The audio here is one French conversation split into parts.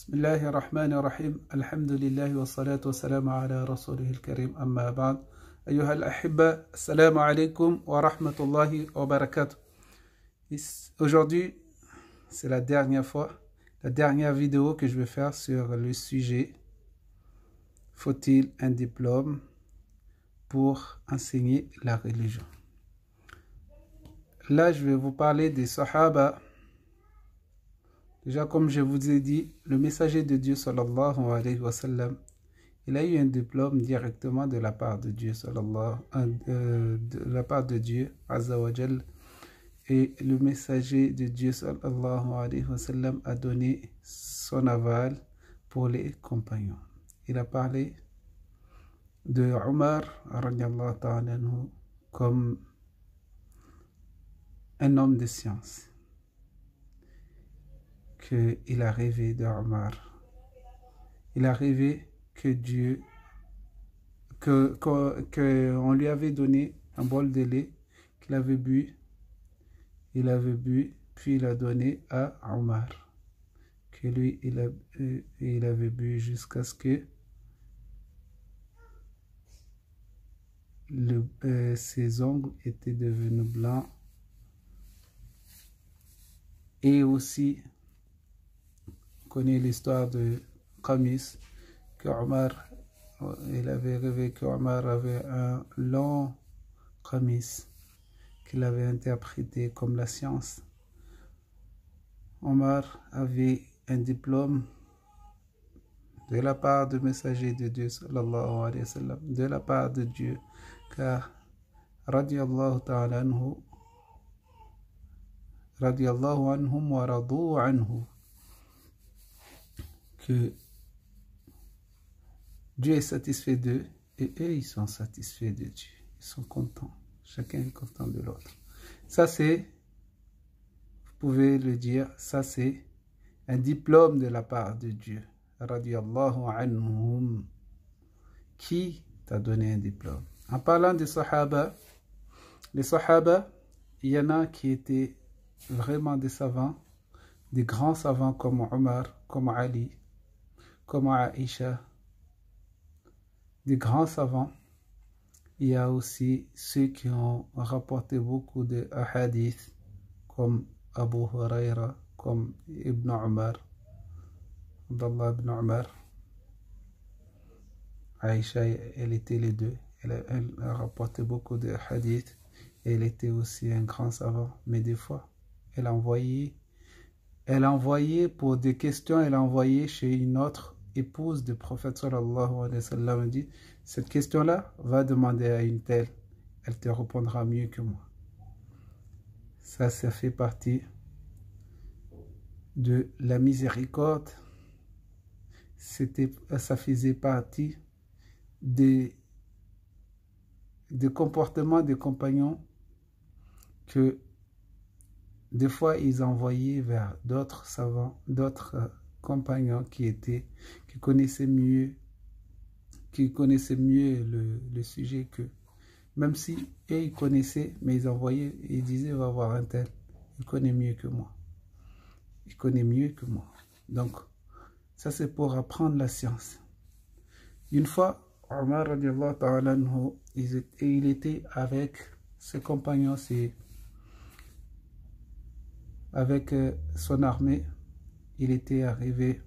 بسم الله الرحمن الرحيم الحمد لله والصلاة والسلام على رسوله الكريم أما بعد أيها الأحبة السلام عليكم ورحمة الله وبركاته. Aujourd'hui c'est la dernière vidéo que je vais faire sur le sujet faut-il un diplôme pour enseigner la religion. Là je vais vous parler des Sahaba. Déjà, comme je vous ai dit, le messager de Dieu, sallallahu alayhi wa sallam, il a eu un diplôme directement de la part de Dieu, de la part de Dieu, azza wa jal. Et le messager de Dieu, sallallahu alayhi wa sallam, a donné son aval pour les compagnons. Il a parlé de Omar, radiallahu ta'ala anhu, comme un homme de science. Qu'il a rêvé de Omar. Il a rêvé que Dieu, qu'on lui avait donné un bol de lait qu'il avait bu. Il avait bu, puis il a donné à Omar. Que lui, il avait bu jusqu'à ce que ses ongles étaient devenus blancs. Et aussi, connaît l'histoire de Qamis, que Omar, il avait rêvé que Omar avait un long Qamis qu'il avait interprété comme la science. Omar avait un diplôme de la part du messager de Dieu, sallallahu alayhi wa sallam, de la part de Dieu, car radiyallahu ta'ala anhu, radiyallahu anhum wa radu anhu, que Dieu est satisfait d'eux et eux ils sont satisfaits de Dieu, ils sont contents, chacun est content de l'autre. Ça c'est, vous pouvez le dire, ça c'est un diplôme de la part de Dieu, radiyallahu anhum. Qui t'a donné un diplôme? En parlant des Sahaba, les Sahaba, il y en a qui étaient vraiment des savants, des grands savants comme Omar, comme Ali, comme Aïcha, des grands savants. Il y a aussi ceux qui ont rapporté beaucoup de hadiths, comme Abu Huraira, comme Ibn Omar, Abdallah ibn Omar. Aïcha, elle était les deux. Elle a rapporté beaucoup de hadiths. Elle était aussi un grand savant, mais des fois, elle envoyait pour des questions, elle a envoyé chez une autre épouse du prophète sallallahu alayhi wa sallam. Elle dit, cette question-là, va demander à une telle, elle te répondra mieux que moi. Ça fait partie de la miséricorde. Ça faisait partie des comportements des compagnons que des fois ils envoyaient vers d'autres savants, d'autres compagnons qui connaissaient mieux le sujet qu'eux. Même si eux ils connaissaient, mais ils envoyaient, ils disaient va voir un tel, il connaît mieux que moi. Il connaît mieux que moi. Donc, ça c'est pour apprendre la science. Une fois, Omar radiallahu ta'ala anhu, il était avec ses compagnons, avec son armée. Il était arrivé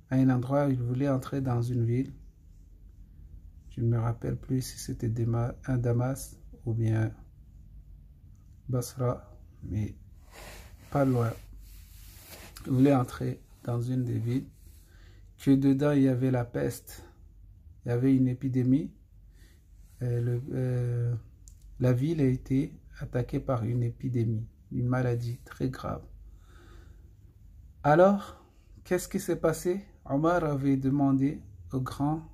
à un endroit où il voulait entrer dans une ville. Je ne me rappelle plus si c'était Damas ou bien Basra, mais pas loin. Il voulait entrer dans une des villes, que dedans il y avait la peste, il y avait une épidémie. La ville a été attaquée par une épidémie, une maladie très grave. Alors, qu'est-ce qui s'est passé? Omar avait demandé aux grands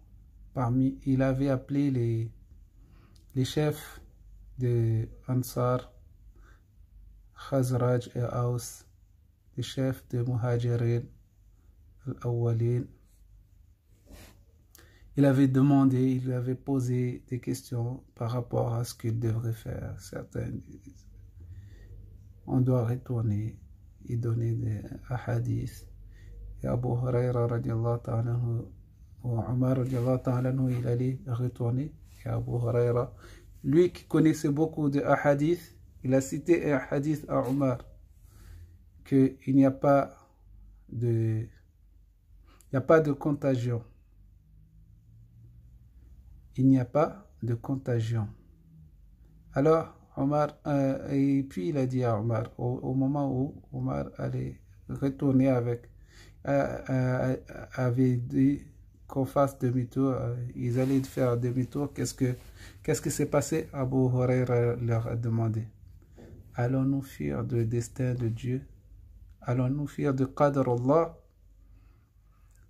il avait appelé les chefs de Ansar, Khazraj et Aus, les chefs de Muhajirin, Al-Awwalin. Il avait demandé, il lui avait posé des questions par rapport à ce qu'il devrait faire. Certains disent, on doit retourner et donner des hadiths. Et Abu Huraira radiallahu ta'ala anhu, ou Omar radiallahu ta'ala anhu, il allait retourner. Et Abu Huraira, lui qui connaissait beaucoup de hadiths, il a cité un hadith à Omar, qu'il n'y a pas de contagion. Il n'y a pas de contagion. Alors, Omar, et puis il a dit à Omar, au moment où Omar allait retourner avait dit qu'on fasse demi-tour, ils allaient faire demi-tour, qu'est-ce qui s'est passé? Abu Huraira leur a demandé, allons-nous fuir le destin de Dieu? Allons-nous fuir de Qadr Allah?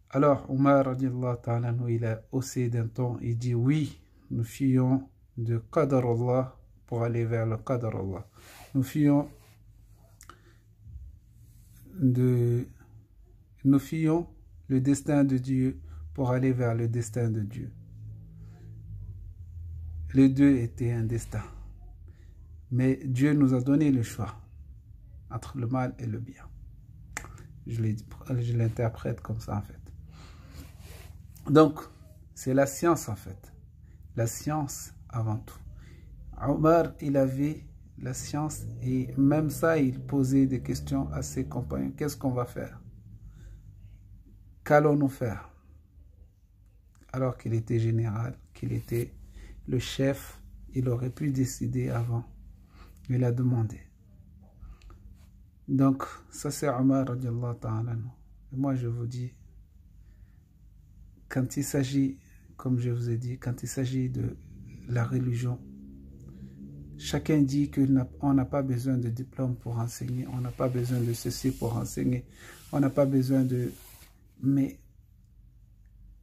Alors Omar radiallahu ta'ala anhu, il a haussé d'un ton, il dit oui, nous fuyons de Qadr Allah pour aller vers le Qadr Allah. Nous fuyons le destin de Dieu pour aller vers le destin de Dieu. Les deux étaient un destin. Mais Dieu nous a donné le choix entre le mal et le bien. Je l'interprète comme ça en fait. Donc, c'est la science en fait. La science avant tout. Omar, il avait la science et même ça, il posait des questions à ses compagnons. Qu'est-ce qu'on va faire? Qu'allons-nous faire? Alors qu'il était général, qu'il était le chef, il aurait pu décider avant. Il a demandé. Donc, ça c'est Omar radiallahu ta'ala anhu. Et moi je vous dis, quand il s'agit, comme je vous ai dit, quand il s'agit de la religion, chacun dit qu'on n'a pas besoin de diplôme pour enseigner, on n'a pas besoin de ceci pour enseigner, on n'a pas besoin de... Mais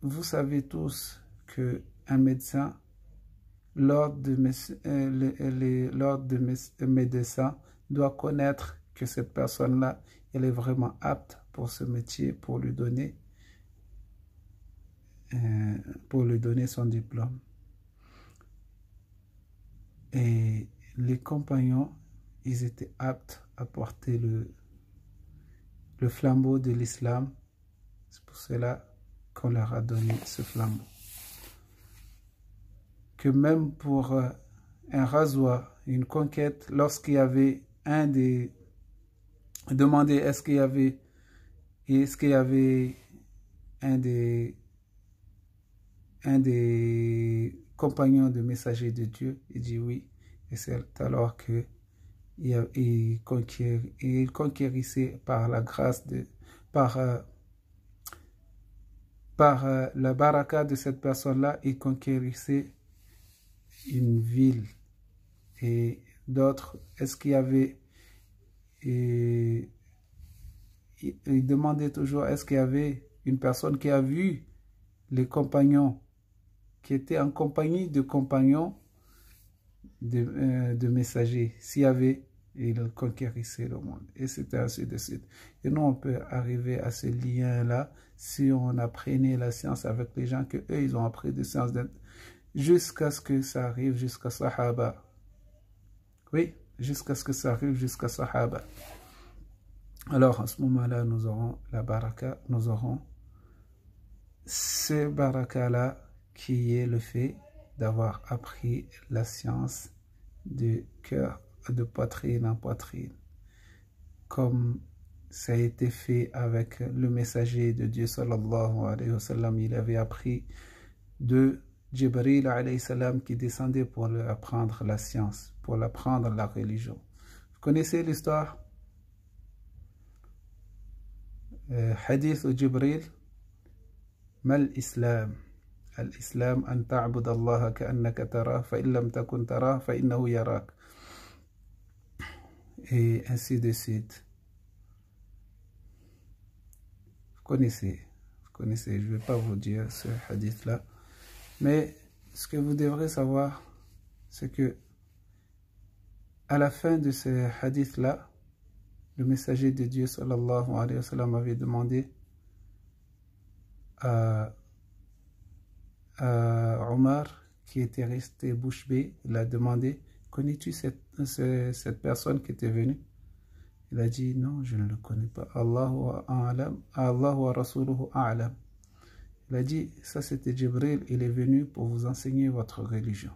vous savez tous qu'un médecin, l'ordre de médecin doit connaître que cette personne-là, elle est vraiment apte pour ce métier, pour lui donner son diplôme. Et les compagnons, ils étaient aptes à porter le flambeau de l'islam. C'est pour cela qu'on leur a donné ce flambeau. Que même pour un rasoir, une conquête, lorsqu'il y avait demandé est-ce qu'il y avait un des compagnons de messager de Dieu, il dit oui, et c'est alors que il conquérissait par la grâce par la baraka de cette personne-là, il conquérissait une ville. Et d'autres, est-ce qu'il y avait, il demandait toujours, est-ce qu'il y avait une personne qui a vu les compagnons, qui étaient en compagnie de compagnons de messagers? S'il y avait, il conquérissait le monde. Et c'était ainsi de suite. Et nous, on peut arriver à ce lien-là si on apprenait la science avec les gens que eux, ils ont appris de science jusqu'à ce que ça arrive jusqu'à Sahaba. Oui, jusqu'à ce que ça arrive jusqu'à Sahaba. Alors, à ce moment-là, nous aurons la baraka, nous aurons ce baraka-là qui est le fait d'avoir appris la science de cœur, de poitrine en poitrine. Comme ça a été fait avec le messager de Dieu, sallallahu alayhi wa sallam, il avait appris de Jibril alayhi salam qui descendait pour lui apprendre la science, pour l'apprendre la religion. Vous connaissez l'histoire? Hadith de Jibril. Mal Islam. Al-Islam an ta'bud Allah ka'annaka tarah fa illam takun tarah fa innahu yarak. Et ainsi de suite. Vous connaissez, je ne vais pas vous dire ce hadith-là. Mais ce que vous devrez savoir, c'est que à la fin de ce hadith-là, le messager de Dieu, sallallahu alayhi wa sallam, avait demandé à Omar, qui était resté bouche bée, il a demandé, connais-tu cette personne qui était venue? Il a dit non, je ne le connais pas. Allahu wa rasuluhu a'lam. Il a dit, ça c'était Jibril, il est venu pour vous enseigner votre religion.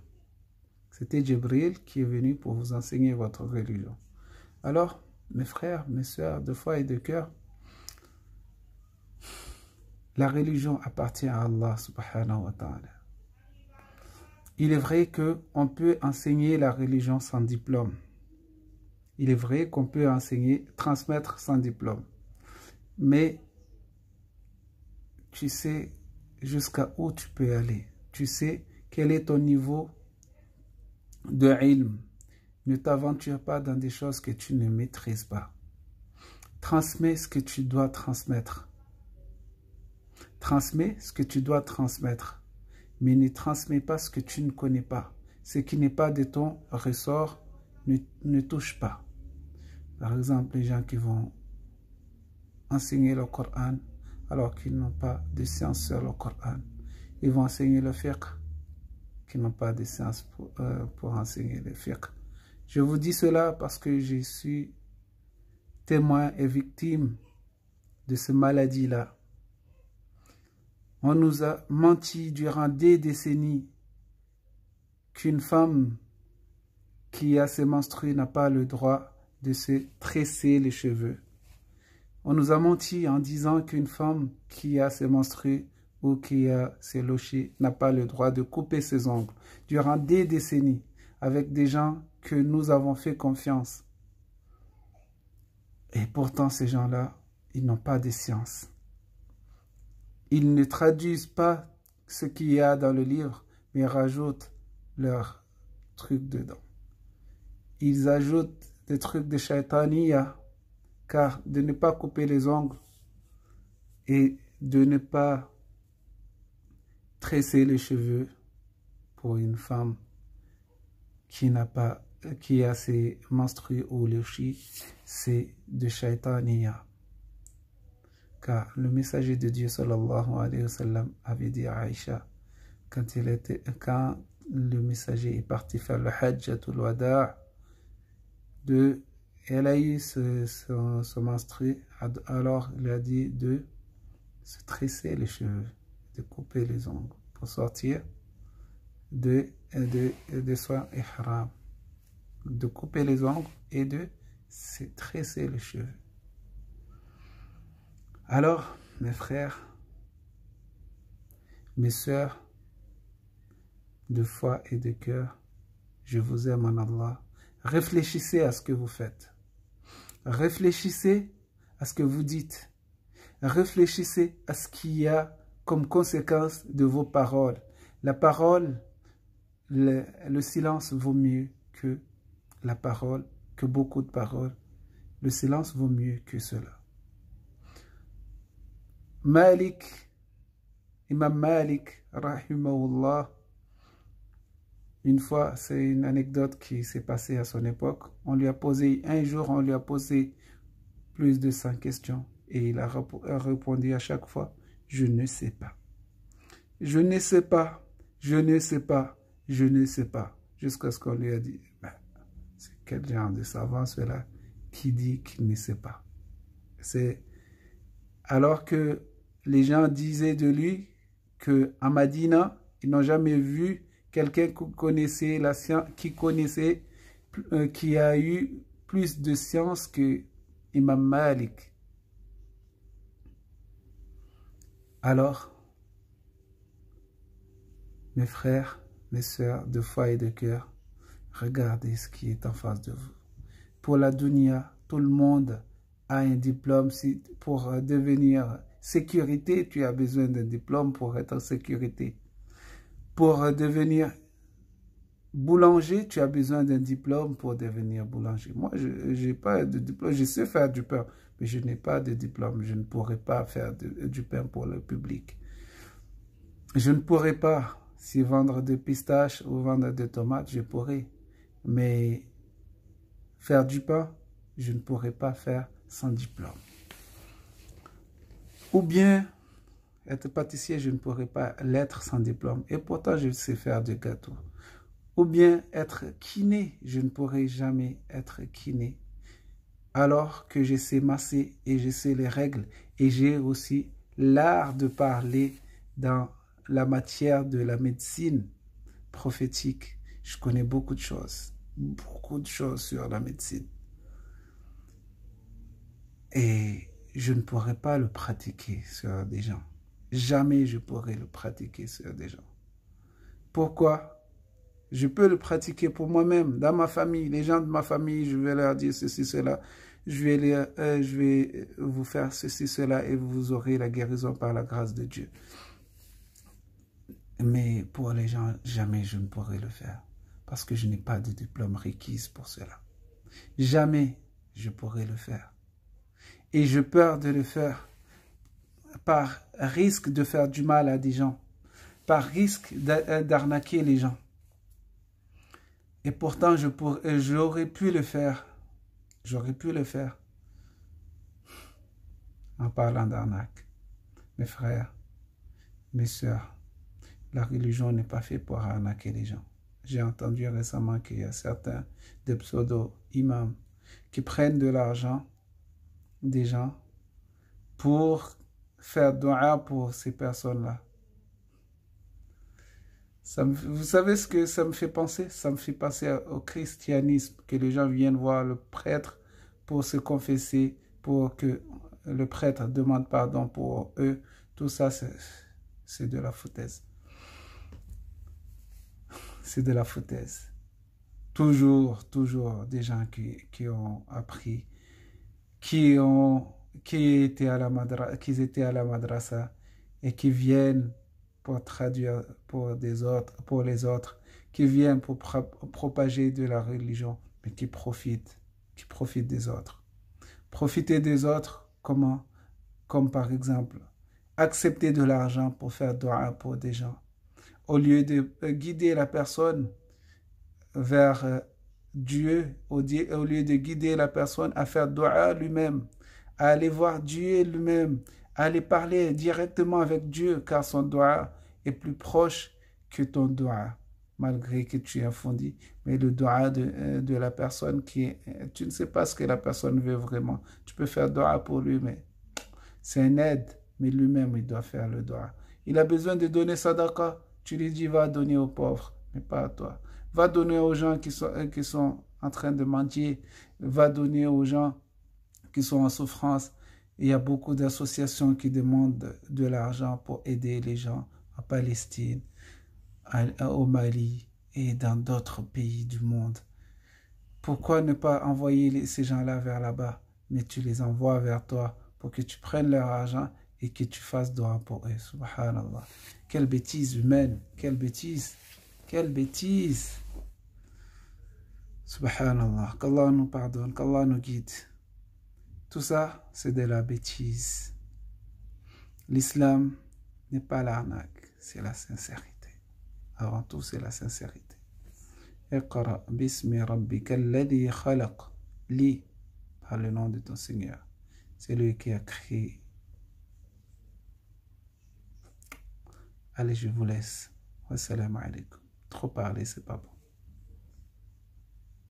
C'était Jibril qui est venu pour vous enseigner votre religion. Alors, mes frères, mes sœurs de foi et de cœur, la religion appartient à Allah subhanahu wa ta'ala. Il est vrai qu'on peut enseigner la religion sans diplôme. Il est vrai qu'on peut enseigner, transmettre sans diplôme. Mais tu sais jusqu'à où tu peux aller. Tu sais quel est ton niveau de ilm. Ne t'aventure pas dans des choses que tu ne maîtrises pas. Transmets ce que tu dois transmettre. Transmets ce que tu dois transmettre. Mais ne transmets pas ce que tu ne connais pas. Ce qui n'est pas de ton ressort, ne touche pas. Par exemple, les gens qui vont enseigner le Coran alors qu'ils n'ont pas de science sur le Coran. Ils vont enseigner le fiqh, qui n'ont pas de science pour enseigner le fiqh. Je vous dis cela parce que je suis témoin et victime de cette maladie-là. On nous a menti durant des décennies qu'une femme qui a ses menstrues n'a pas le droit de se tresser les cheveux. On nous a menti en disant qu'une femme qui a ses menstrues ou qui a ses lochés n'a pas le droit de couper ses ongles. Durant des décennies, avec des gens que nous avons fait confiance. Et pourtant, ces gens-là, ils n'ont pas de science. Ils ne traduisent pas ce qu'il y a dans le livre, mais rajoutent leurs trucs dedans. Ils ajoutent des trucs de shaitaniya, car de ne pas couper les ongles et de ne pas tresser les cheveux pour une femme qui a ses menstrues ou lochis, c'est de shaitaniya. Car le messager de Dieu sallallahu alayhi wa sallam avait dit à Aïcha, quand le messager est parti faire le hajjatul wada', elle a eu son menstru, alors il a dit de se tresser les cheveux, de couper les ongles pour sortir de son ihram, de couper les ongles et de se tresser les cheveux. Alors, mes frères, mes sœurs de foi et de cœur, je vous aime en Allah. Réfléchissez à ce que vous faites. Réfléchissez à ce que vous dites. Réfléchissez à ce qu'il y a comme conséquence de vos paroles. La parole, le silence vaut mieux que la parole, que beaucoup de paroles. Le silence vaut mieux que cela. Imam Malik, rahimahullah, une fois, c'est une anecdote qui s'est passée à son époque. Un jour, on lui a posé plus de 100 questions et il a répondu à chaque fois, je ne sais pas. Je ne sais pas, je ne sais pas, je ne sais pas. Jusqu'à ce qu'on lui a dit, ben, c'est quel genre de savant cela qui dit qu'il ne sait pas. C'est alors que les gens disaient de lui qu'à Madina, ils n'ont jamais vu quelqu'un qui a eu plus de science que Imam Malik. Alors, mes frères, mes sœurs de foi et de cœur, regardez ce qui est en face de vous. Pour la dunya, tout le monde a un diplôme. Pour devenir sécurité, tu as besoin d'un diplôme pour être en sécurité. Pour devenir boulanger, tu as besoin d'un diplôme pour devenir boulanger. Moi, je n'ai pas de diplôme. Je sais faire du pain, mais je n'ai pas de diplôme. Je ne pourrais pas faire du pain pour le public. Je ne pourrais pas, si vendre des pistaches ou vendre des tomates, je pourrais. Mais faire du pain, je ne pourrais pas faire sans diplôme. Ou bien, être pâtissier, je ne pourrais pas l'être sans diplôme. Et pourtant, je sais faire des gâteaux. Ou bien être kiné, je ne pourrais jamais être kiné. alors que je sais masser et je sais les règles et j'ai aussi l'art de parler dans la matière de la médecine prophétique. Je connais beaucoup de choses sur la médecine. Et je ne pourrais pas le pratiquer sur des gens. Jamais je pourrais le pratiquer sur des gens. Pourquoi? Je peux le pratiquer pour moi-même, dans ma famille. Les gens de ma famille, je vais leur dire ceci, cela. Je vais vous faire ceci, cela et vous aurez la guérison par la grâce de Dieu. Mais pour les gens, jamais je ne pourrai le faire. Parce que je n'ai pas de diplôme requis pour cela. Jamais je pourrai le faire. Et j'ai peur de le faire par risque de faire du mal à des gens. Par risque d'arnaquer les gens. Et pourtant, j'aurais pu le faire. J'aurais pu le faire. En parlant d'arnaque. Mes frères, mes sœurs, la religion n'est pas faite pour arnaquer les gens. J'ai entendu récemment qu'il y a certains des pseudo-imams qui prennent de l'argent des gens pour faire dua pour ces personnes-là. Vous savez ce que ça me fait penser? Ça me fait penser au christianisme, que les gens viennent voir le prêtre pour se confesser, pour que le prêtre demande pardon pour eux. Tout ça, c'est de la foutaise. C'est de la foutaise. Toujours des gens qui ont appris, qui étaient à la madrasa et qui viennent pour traduire pour les autres, qui viennent pour propager de la religion, mais qui profitent des autres. Profiter des autres, comment? Comme par exemple, accepter de l'argent pour faire dua pour des gens. Au lieu de guider la personne vers Dieu, au lieu de guider la personne à faire dua lui-même, à aller voir Dieu lui-même, à aller parler directement avec Dieu, car son dua est plus proche que ton dua, malgré que tu es infondi. Mais le dua de la personne tu ne sais pas ce que la personne veut vraiment. Tu peux faire dua pour lui, mais c'est une aide, mais lui-même, il doit faire le dua. Il a besoin de donner sadaqa, tu lui dis, va donner aux pauvres, mais pas à toi. Va donner aux gens qui sont en train de mendier, va donner aux gens qui sont en souffrance. Il y a beaucoup d'associations qui demandent de l'argent pour aider les gens en Palestine, au Mali et dans d'autres pays du monde. Pourquoi ne pas envoyer ces gens-là vers là-bas, mais tu les envoies vers toi pour que tu prennes leur argent et que tu fasses dua pour eux. Subhanallah. Quelle bêtise humaine, quelle bêtise, quelle bêtise. Subhanallah, qu'Allah nous pardonne, qu'Allah nous guide. Tout ça, c'est de la bêtise. L'islam n'est pas l'arnaque, c'est la sincérité. Avant tout, c'est la sincérité. Iqra bismi rabbika alladhi khalaq. Lis par le nom de ton Seigneur. C'est lui qui a créé. Allez, je vous laisse. Wassalamu alaikum. Trop parler, c'est pas bon.